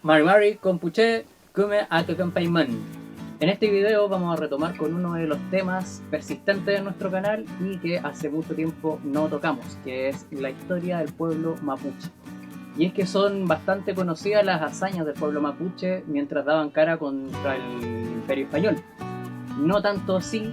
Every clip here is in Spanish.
Mari Mari, Compuche, Kume Akakampai-man. En este video vamos a retomar con uno de los temas persistentes de nuestro canal y que hace mucho tiempo no tocamos, que es la historia del pueblo mapuche. Y es que son bastante conocidas las hazañas del pueblo mapuche mientras daban cara contra el Imperio Español. No tanto así,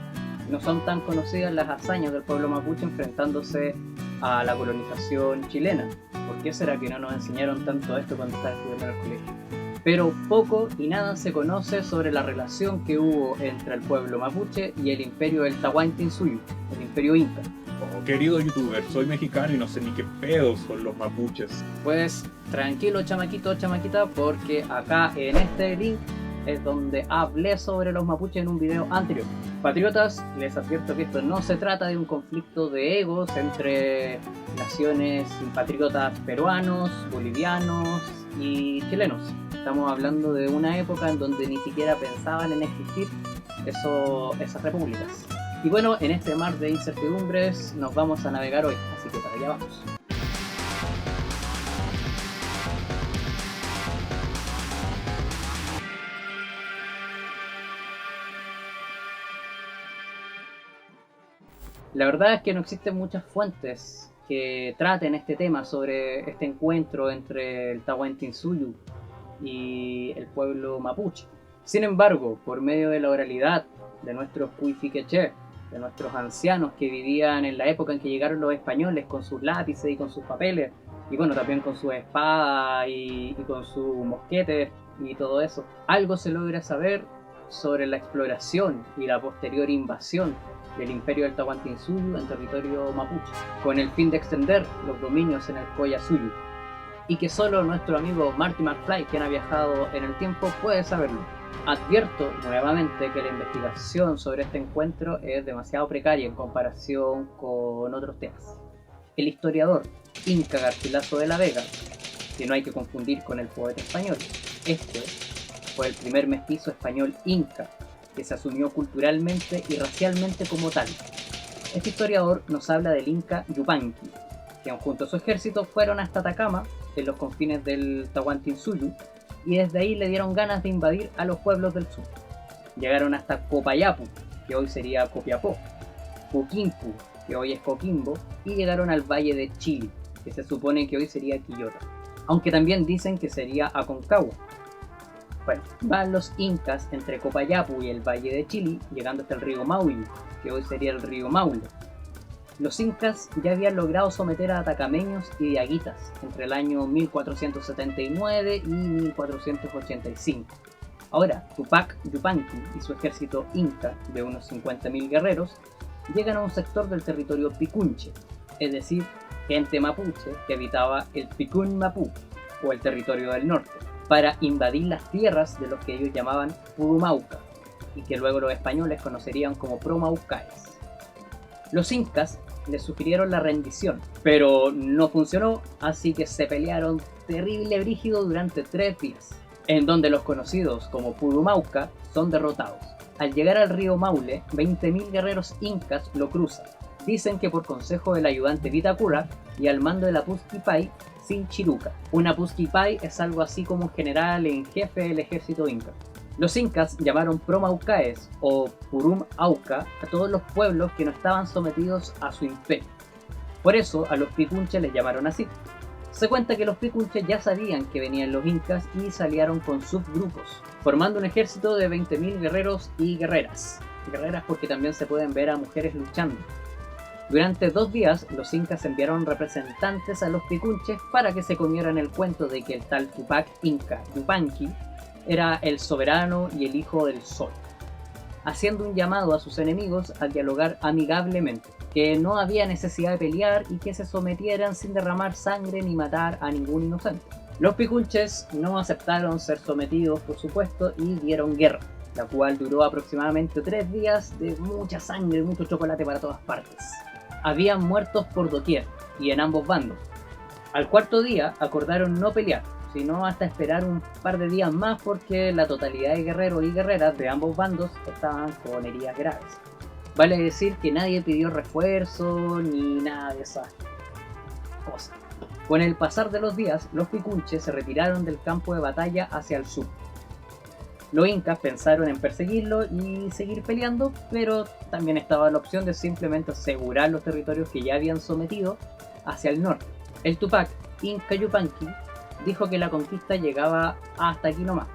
no son tan conocidas las hazañas del pueblo mapuche enfrentándose a la colonización chilena. ¿Por qué será que no nos enseñaron tanto esto cuando estaba estudiando en el colegio? Pero poco y nada se conoce sobre la relación que hubo entre el pueblo mapuche y el imperio del Tahuantinsuyo, el imperio inca. Oh, querido youtuber, soy mexicano y no sé ni qué pedos son los mapuches. Pues tranquilo chamaquito, chamaquita, porque acá en este link es donde hablé sobre los mapuches en un video anterior. Patriotas, les advierto que esto no se trata de un conflicto de egos entre naciones y patriotas peruanos, bolivianos y chilenos. Estamos hablando de una época en donde ni siquiera pensaban en existir esas repúblicas. Y bueno, en este mar de incertidumbres nos vamos a navegar hoy, así que para allá vamos. La verdad es que no existen muchas fuentes que traten este tema sobre este encuentro entre el Tahuantinsuyo y el pueblo mapuche. Sin embargo, por medio de la oralidad de nuestros cuifiqueché, de nuestros ancianos que vivían en la época en que llegaron los españoles con sus lápices y con sus papeles, y bueno, también con sus espadas y con sus mosquetes y todo eso, algo se logra saber sobre la exploración y la posterior invasión del imperio del Tahuantinsuyo en territorio mapuche, con el fin de extender los dominios en el Collasuyo, y que solo nuestro amigo Marty McFly, quien ha viajado en el tiempo, puede saberlo. Advierto nuevamente que la investigación sobre este encuentro es demasiado precaria en comparación con otros temas. El historiador Inca Garcilaso de la Vega, que no hay que confundir con el poeta español, este fue el primer mestizo español inca que se asumió culturalmente y racialmente como tal. Este historiador nos habla del inca Yupanqui, que junto a su ejército fueron hasta Atacama, en los confines del Tahuantinsuyo, y desde ahí le dieron ganas de invadir a los pueblos del sur. Llegaron hasta Copayapu, que hoy sería Copiapó, Coquimpu, que hoy es Coquimbo, y llegaron al Valle de Chili, que se supone que hoy sería Quillota, aunque también dicen que sería Aconcagua. Bueno, van los incas entre Copayapu y el Valle de Chili, llegando hasta el río Maule, que hoy sería el río Maule. Los incas ya habían logrado someter a atacameños y diaguitas entre el año 1479 y 1485. Ahora, Tupac Yupanqui y su ejército inca de unos 50.000 guerreros llegan a un sector del territorio picunche, es decir, gente mapuche que habitaba el Picún Mapú, o el territorio del norte, para invadir las tierras de los que ellos llamaban Purumauca, y que luego los españoles conocerían como Promaucaes. Los incas les sugirieron la rendición, pero no funcionó, así que se pelearon terrible brígido durante 3 días, en donde los conocidos como Purumauca son derrotados. Al llegar al río Maule, 20.000 guerreros incas lo cruzan. Dicen que por consejo del ayudante Vitacura y al mando de la Pusquipai sin Chiruca. Una Pusquipai es algo así como un general en jefe del ejército inca. Los incas llamaron Promaucaes o Purum Auca a todos los pueblos que no estaban sometidos a su imperio. Por eso a los picunches les llamaron así. Se cuenta que los picunches ya sabían que venían los incas y salieron con subgrupos, formando un ejército de 20.000 guerreros y guerreras. Guerreras porque también se pueden ver a mujeres luchando. Durante 2 días, los incas enviaron representantes a los picunches para que se comieran el cuento de que el tal Tupac Inca Yupanqui era el soberano y el hijo del sol, haciendo un llamado a sus enemigos a dialogar amigablemente, que no había necesidad de pelear y que se sometieran sin derramar sangre ni matar a ningún inocente. Los picunches no aceptaron ser sometidos, por supuesto, y dieron guerra, la cual duró aproximadamente 3 días de mucha sangre, mucho chocolate para todas partes. Habían muertos por doquier y en ambos bandos. Al 4.º día acordaron no pelear, sino hasta esperar un par de días más porque la totalidad de guerreros y guerreras de ambos bandos estaban con heridas graves. Vale decir que nadie pidió refuerzo ni nada de esas cosas. Con el pasar de los días, los picunches se retiraron del campo de batalla hacia el sur. Los incas pensaron en perseguirlo y seguir peleando, pero también estaba la opción de simplemente asegurar los territorios que ya habían sometido hacia el norte. El Tupac Inca Yupanqui dijo que la conquista llegaba hasta aquí nomás,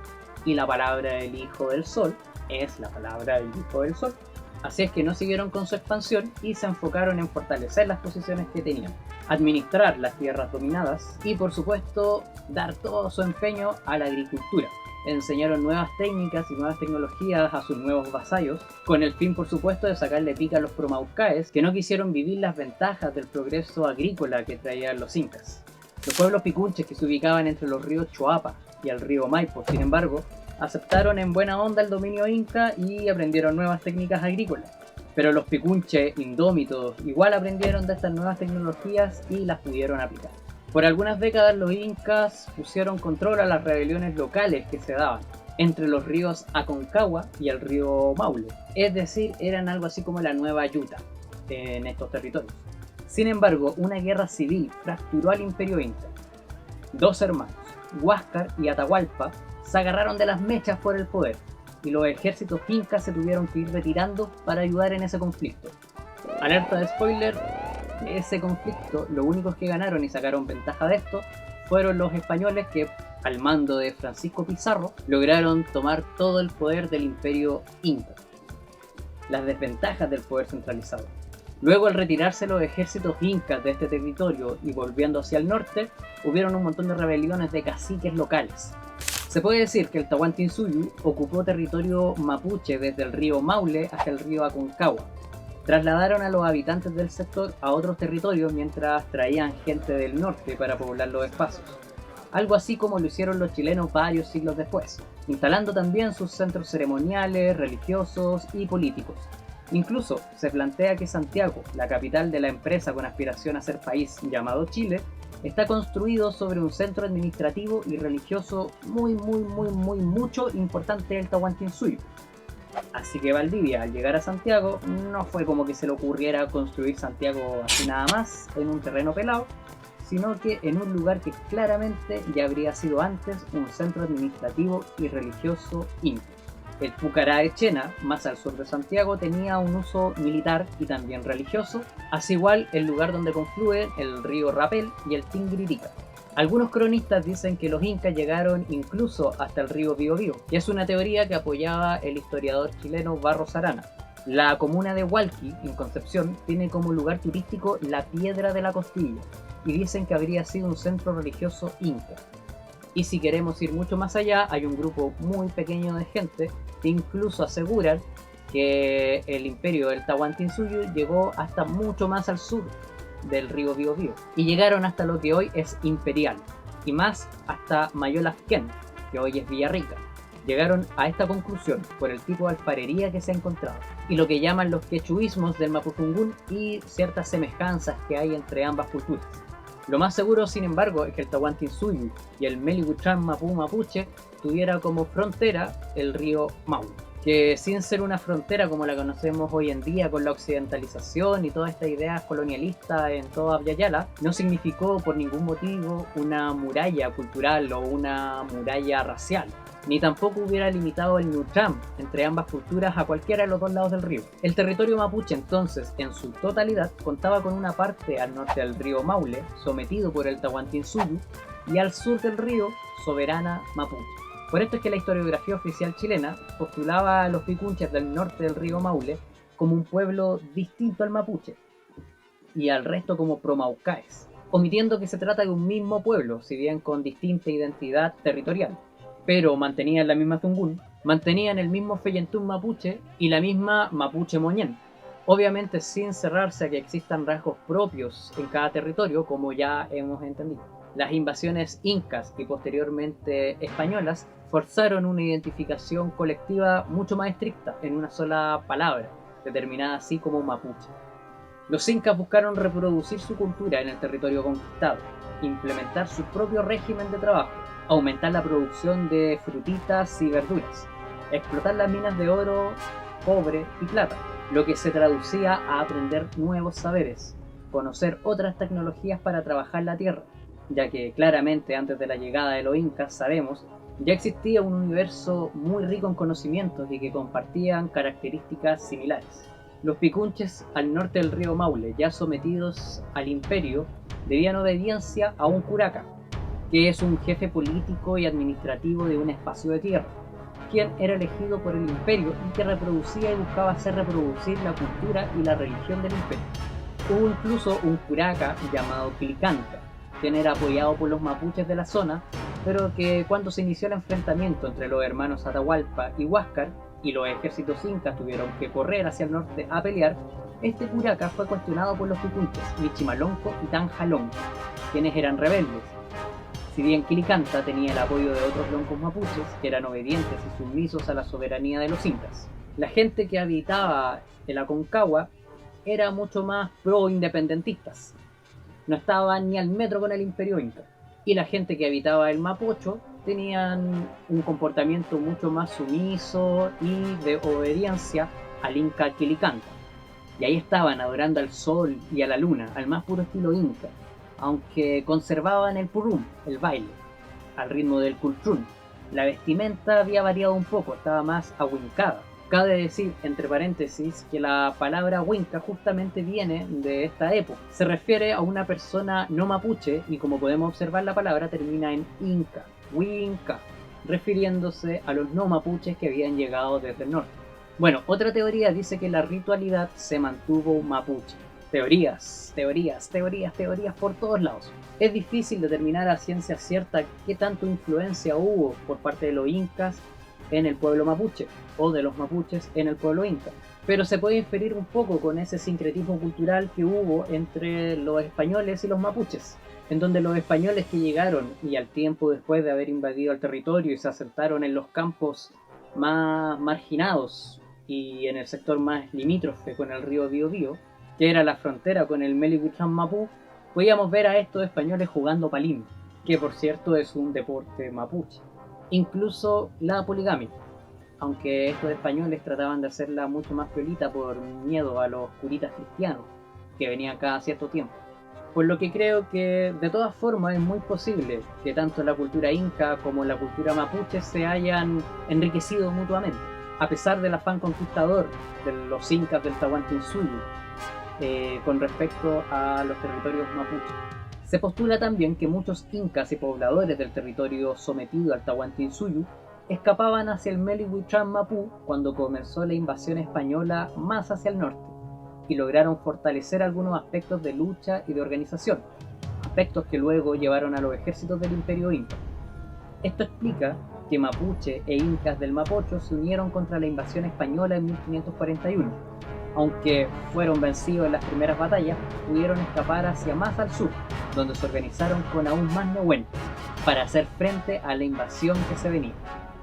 y la palabra del Hijo del Sol es la palabra del Hijo del Sol. Así es que no siguieron con su expansión y se enfocaron en fortalecer las posiciones que tenían, administrar las tierras dominadas y por supuesto dar todo su empeño a la agricultura. Enseñaron nuevas técnicas y nuevas tecnologías a sus nuevos vasallos, con el fin por supuesto de sacarle pica a los promaucaes que no quisieron vivir las ventajas del progreso agrícola que traían los incas. Los pueblos picunches que se ubicaban entre los ríos Choapa y el río Maipo, sin embargo, aceptaron en buena onda el dominio inca y aprendieron nuevas técnicas agrícolas. Pero los picunches indómitos igual aprendieron de estas nuevas tecnologías y las pudieron aplicar. Por algunas décadas los incas pusieron control a las rebeliones locales que se daban entre los ríos Aconcagua y el río Maule, es decir, eran algo así como la nueva Yuta en estos territorios. Sin embargo, una guerra civil fracturó al imperio inca. Dos hermanos, Huáscar y Atahualpa, se agarraron de las mechas por el poder y los ejércitos incas se tuvieron que ir retirando para ayudar en ese conflicto. Alerta de spoiler, ese conflicto, los únicos que ganaron y sacaron ventaja de esto fueron los españoles que, al mando de Francisco Pizarro, lograron tomar todo el poder del imperio inca. Las desventajas del poder centralizado. Luego, al retirarse los ejércitos incas de este territorio y volviendo hacia el norte, hubieron un montón de rebeliones de caciques locales. Se puede decir que el Tahuantinsuyo ocupó territorio mapuche desde el río Maule hasta el río Aconcagua. Trasladaron a los habitantes del sector a otros territorios mientras traían gente del norte para poblar los espacios. Algo así como lo hicieron los chilenos varios siglos después, instalando también sus centros ceremoniales, religiosos y políticos. Incluso se plantea que Santiago, la capital de la empresa con aspiración a ser país llamado Chile, está construido sobre un centro administrativo y religioso mucho importante del Tahuantinsuyo. Así que Valdivia, al llegar a Santiago, no fue como que se le ocurriera construir Santiago así nada más en un terreno pelado, sino que en un lugar que claramente ya habría sido antes un centro administrativo y religioso inca. El Pucará de Chena, más al sur de Santiago, tenía un uso militar y también religioso, así igual el lugar donde confluyen el río Rapel y el Tinguiririca. Algunos cronistas dicen que los incas llegaron incluso hasta el río Biobío, y es una teoría que apoyaba el historiador chileno Barros Arana. La comuna de Hualqui, en Concepción, tiene como lugar turístico la Piedra de la Costilla, y dicen que habría sido un centro religioso inca. Y si queremos ir mucho más allá, hay un grupo muy pequeño de gente que incluso aseguran que el imperio del Tahuantinsuyo llegó hasta mucho más al sur del río Biobío y llegaron hasta lo que hoy es Imperial y más hasta Mayolafquén, que hoy es Villarrica. Llegaron a esta conclusión por el tipo de alfarería que se ha encontrado y lo que llaman los quechuismos del Mapudungún y ciertas semejanzas que hay entre ambas culturas. Lo más seguro, sin embargo, es que el Tahuantinsuyo y el Melihuichán Mapú Mapuche tuviera como frontera el río Maule, que sin ser una frontera como la conocemos hoy en día con la occidentalización y todas estas ideas colonialistas en toda Abya-Yala, no significó por ningún motivo una muralla cultural o una muralla racial, ni tampoco hubiera limitado el Nutram entre ambas culturas a cualquiera de los dos lados del río. El territorio mapuche entonces, en su totalidad, contaba con una parte al norte del río Maule, sometido por el Tahuantinsuyo, y al sur del río, soberana mapuche. Por esto es que la historiografía oficial chilena postulaba a los picunches del norte del río Maule como un pueblo distinto al mapuche, y al resto como promaucaes, omitiendo que se trata de un mismo pueblo, si bien con distinta identidad territorial. Pero mantenían la misma Zungún, mantenían el mismo Feyentún mapuche y la misma mapuche moñén, obviamente sin cerrarse a que existan rasgos propios en cada territorio, como ya hemos entendido. Las invasiones incas y posteriormente españolas forzaron una identificación colectiva mucho más estricta en una sola palabra, determinada así como mapuche. Los incas buscaron reproducir su cultura en el territorio conquistado, implementar su propio régimen de trabajo, aumentar la producción de frutitas y verduras, explotar las minas de oro, cobre y plata, lo que se traducía a aprender nuevos saberes, conocer otras tecnologías para trabajar la tierra, ya que claramente antes de la llegada de los incas, sabemos, ya existía un universo muy rico en conocimientos y que compartían características similares. Los picunches al norte del río Maule, ya sometidos al imperio, debían obediencia a un curaca, que es un jefe político y administrativo de un espacio de tierra, quien era elegido por el imperio y que reproducía y buscaba hacer reproducir la cultura y la religión del imperio. Hubo incluso un curaca llamado Clicanta, quien era apoyado por los mapuches de la zona, pero que cuando se inició el enfrentamiento entre los hermanos Atahualpa y Huáscar y los ejércitos incas tuvieron que correr hacia el norte a pelear, este curaca fue cuestionado por los picunches Michimalonco y Tanjalonco, quienes eran rebeldes. Si bien Quilicanta tenía el apoyo de otros loncos mapuches que eran obedientes y sumisos a la soberanía de los incas, la gente que habitaba el Aconcagua era mucho más pro-independentistas. No estaban ni al metro con el imperio inca. Y la gente que habitaba el Mapocho tenían un comportamiento mucho más sumiso y de obediencia al inca Quilicanta. Y ahí estaban adorando al sol y a la luna, al más puro estilo inca, aunque conservaban el purrum, el baile, al ritmo del cultrún. La vestimenta había variado un poco, estaba más ahuincada. Cabe decir, entre paréntesis, que la palabra huinca justamente viene de esta época. Se refiere a una persona no mapuche y como podemos observar la palabra termina en inca, huinca, refiriéndose a los no mapuches que habían llegado desde el norte. Bueno, otra teoría dice que la ritualidad se mantuvo mapuche. Teorías por todos lados. Es difícil determinar a ciencia cierta qué tanto influencia hubo por parte de los incas en el pueblo mapuche o de los mapuches en el pueblo inca, pero se puede inferir un poco con ese sincretismo cultural que hubo entre los españoles y los mapuches, en donde los españoles que llegaron y al tiempo después de haber invadido el territorio y se asentaron en los campos más marginados y en el sector más limítrofe con el río Biobío, que era la frontera con el Melihuichán Mapú, podíamos ver a estos españoles jugando palín, que por cierto es un deporte mapuche. Incluso la poligamia, aunque estos españoles trataban de hacerla mucho más violita por miedo a los curitas cristianos, que venían cada cierto tiempo. Por lo que creo que de todas formas es muy posible que tanto la cultura inca como la cultura mapuche se hayan enriquecido mutuamente, a pesar del afán conquistador de los incas del Tahuantinsuyo con respecto a los territorios mapuches. Se postula también que muchos incas y pobladores del territorio sometido al Tahuantinsuyo escapaban hacia el Melihuichán Mapú cuando comenzó la invasión española más hacia el norte y lograron fortalecer algunos aspectos de lucha y de organización, aspectos que luego llevaron a los ejércitos del imperio inca. Esto explica que mapuche e incas del Mapocho se unieron contra la invasión española en 1541. Aunque fueron vencidos en las primeras batallas, pudieron escapar hacia más al sur, donde se organizaron con aún más Nehuen para hacer frente a la invasión que se venía.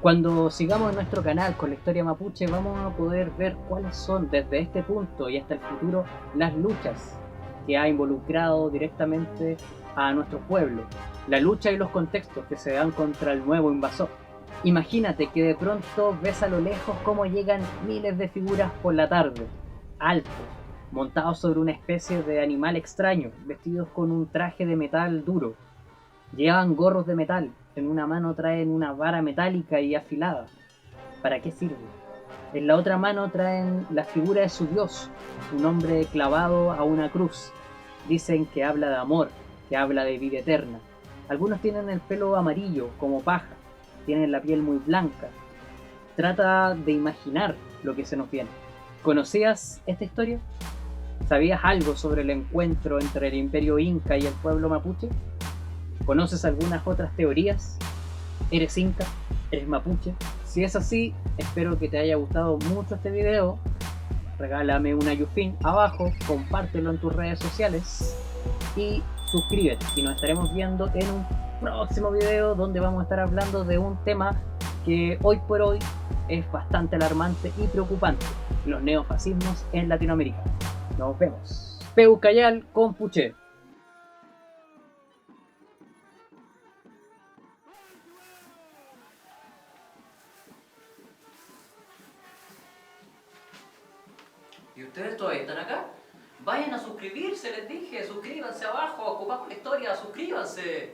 Cuando sigamos en nuestro canal con la historia mapuche vamos a poder ver cuáles son desde este punto y hasta el futuro las luchas que ha involucrado directamente a nuestro pueblo, la lucha y los contextos que se dan contra el nuevo invasor. Imagínate que de pronto ves a lo lejos cómo llegan miles de figuras por la tarde, altos, montados sobre una especie de animal extraño, vestidos con un traje de metal duro. Llevan gorros de metal, en una mano traen una vara metálica y afilada. ¿Para qué sirve? En la otra mano traen la figura de su dios, un hombre clavado a una cruz. Dicen que habla de amor, que habla de vida eterna. Algunos tienen el pelo amarillo, como paja, tienen la piel muy blanca. Trata de imaginar lo que se nos viene. ¿Conocías esta historia? ¿Sabías algo sobre el encuentro entre el imperio inca y el pueblo mapuche? ¿Conoces algunas otras teorías? ¿Eres inca? ¿Eres mapuche? Si es así, espero que te haya gustado mucho este video. Regálame una yufín abajo, compártelo en tus redes sociales y suscríbete. Y nos estaremos viendo en un próximo video donde vamos a estar hablando de un tema que hoy por hoy es bastante alarmante y preocupante: los neofascismos en Latinoamérica. Nos vemos. Peucayal con Puché. ¿Y ustedes todavía están acá? Vayan a suscribirse, les dije, suscríbanse abajo, ocupamos la historia, suscríbanse.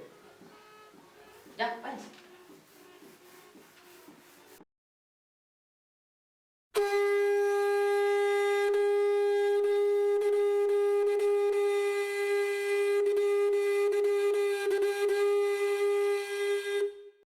Ya, váyanse.